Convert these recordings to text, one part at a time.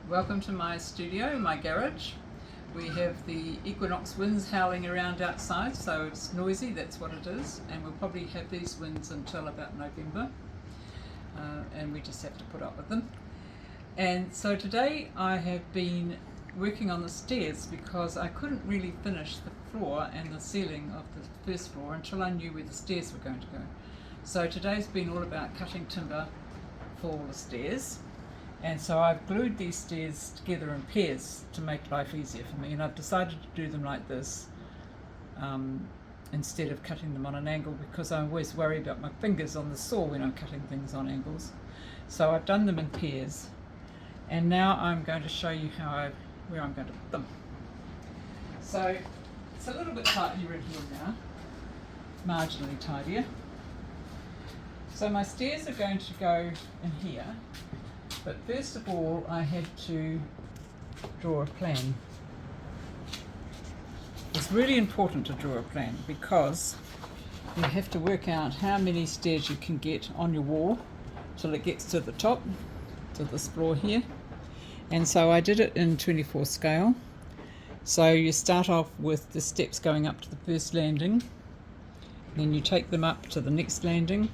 Welcome to my studio, my garage. We have the equinox winds howling around outside, so it's noisy, that's what it is, and we'll probably have these winds until about November, and we just have to put up with them. And so today I have been working on the stairs because I couldn't really finish the floor and the ceiling of the first floor until I knew where the stairs were going to go. So today's been all about cutting timber for the stairs. And so I've glued these stairs together in pairs to make life easier for me, and I've decided to do them like this instead of cutting them on an angle, because I always worry about my fingers on the saw when I'm cutting things on angles. So I've done them in pairs, and now I'm going to show you where I'm going to put them. So it's a little bit tidier in here now, marginally tidier. So my stairs are going to go in here. But first of all, I had to draw a plan. It's really important to draw a plan because you have to work out how many stairs you can get on your wall till it gets to the top, to this floor here. And so I did it in 24 scale. So you start off with the steps going up to the first landing, then you take them up to the next landing,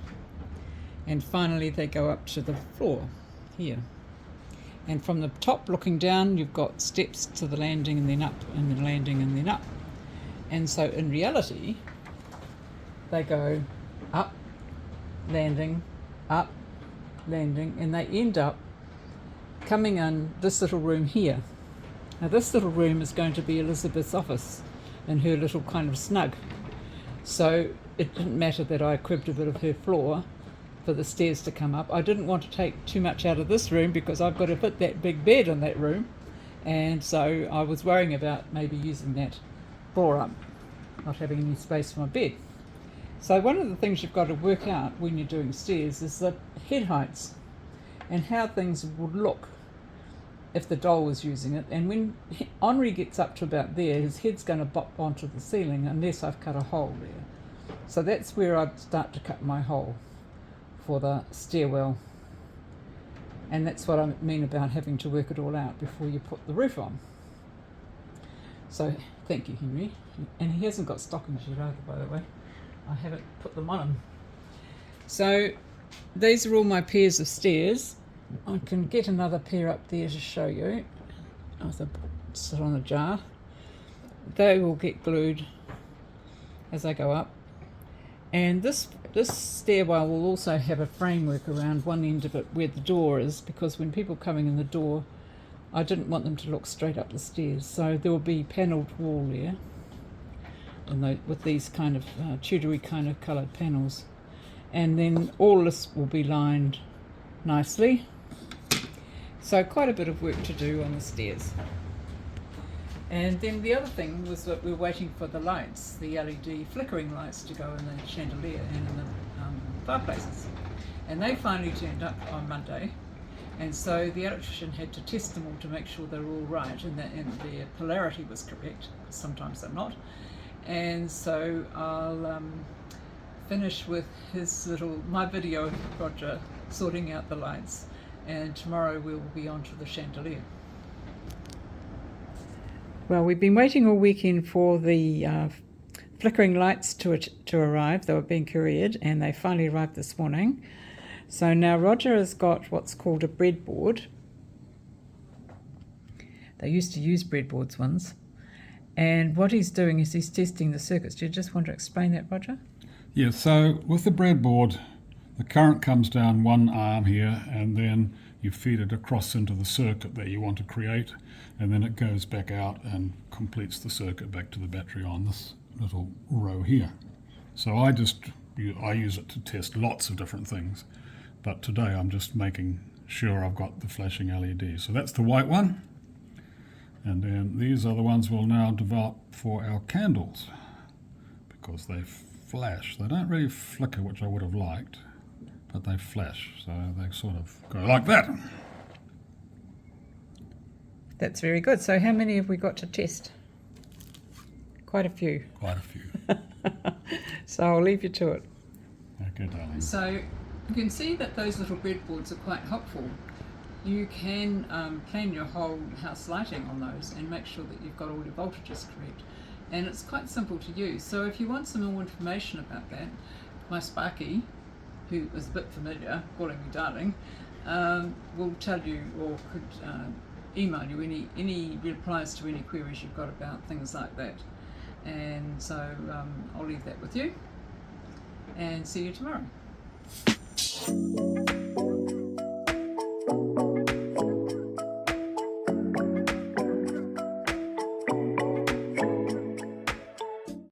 and finally they go up to the floor here. And from the top looking down, you've got steps to the landing and then up, and then landing and then up. And so in reality, they go up, landing, and they end up coming in this little room here. Now this little room is going to be Elizabeth's office and her little kind of snug. So it didn't matter that I cribbed a bit of her floor for the stairs to come up. I didn't want to take too much out of this room because I've got to fit that big bed in that room, and so I was worrying about maybe using that floor up, not having any space for my bed. So one of the things you've got to work out when you're doing stairs is the head heights and how things would look if the doll was using it. And when Henri gets up to about there, his head's going to bop onto the ceiling unless I've cut a hole there. So that's where I'd start to cut my hole for the stairwell, and that's what I mean about having to work it all out before you put the roof on. So thank you, Henri. And he hasn't got stockings yet either, by the way. I haven't put them on him. So these are all my pairs of stairs. I can get another pair up there to show you. I'll sit on a jar. They will get glued as I go up. And this stairwell will also have a framework around one end of it where the door is, because when people coming in the door, I didn't want them to look straight up the stairs. So there will be panelled wall there, and with these kind of Tudory kind of coloured panels. And then all this will be lined nicely. So quite a bit of work to do on the stairs. And then the other thing was that we were waiting for the lights, the LED flickering lights, to go in the chandelier and in the fireplaces. And they finally turned up on Monday, and so the electrician had to test them all to make sure they were all right and that their polarity was correct. Sometimes they're not. And so I'll finish with my video of Roger sorting out the lights, and tomorrow we'll be on to the chandelier. Well, we've been waiting all weekend for the flickering lights to arrive. They were being couriered, and they finally arrived this morning. So now Roger has got what's called a breadboard. They used to use breadboards once. And what he's doing is he's testing the circuits. Do you just want to explain that, Roger? Yeah, so with the breadboard, the current comes down one arm here, and then you feed it across into the circuit that you want to create, and then it goes back out and completes the circuit back to the battery on this little row here. So I use it to test lots of different things, but today I'm just making sure I've got the flashing LED. So that's the white one, and then these are the ones we'll now develop for our candles, because they flash. They don't really flicker, which I would have liked, but they flash, so they sort of go like that. That's very good. So how many have we got to test? Quite a few. Quite a few. So I'll leave you to it. Okay, darling. So you can see that those little breadboards are quite helpful you can plan your whole house lighting on those and make sure that you've got all your voltages correct. And it's quite simple to use. So if you want some more information about that, my Sparky, who is a bit familiar, calling me darling, will tell you, or could email you any replies to any queries you've got about things like that. And so I'll leave that with you, and see you tomorrow.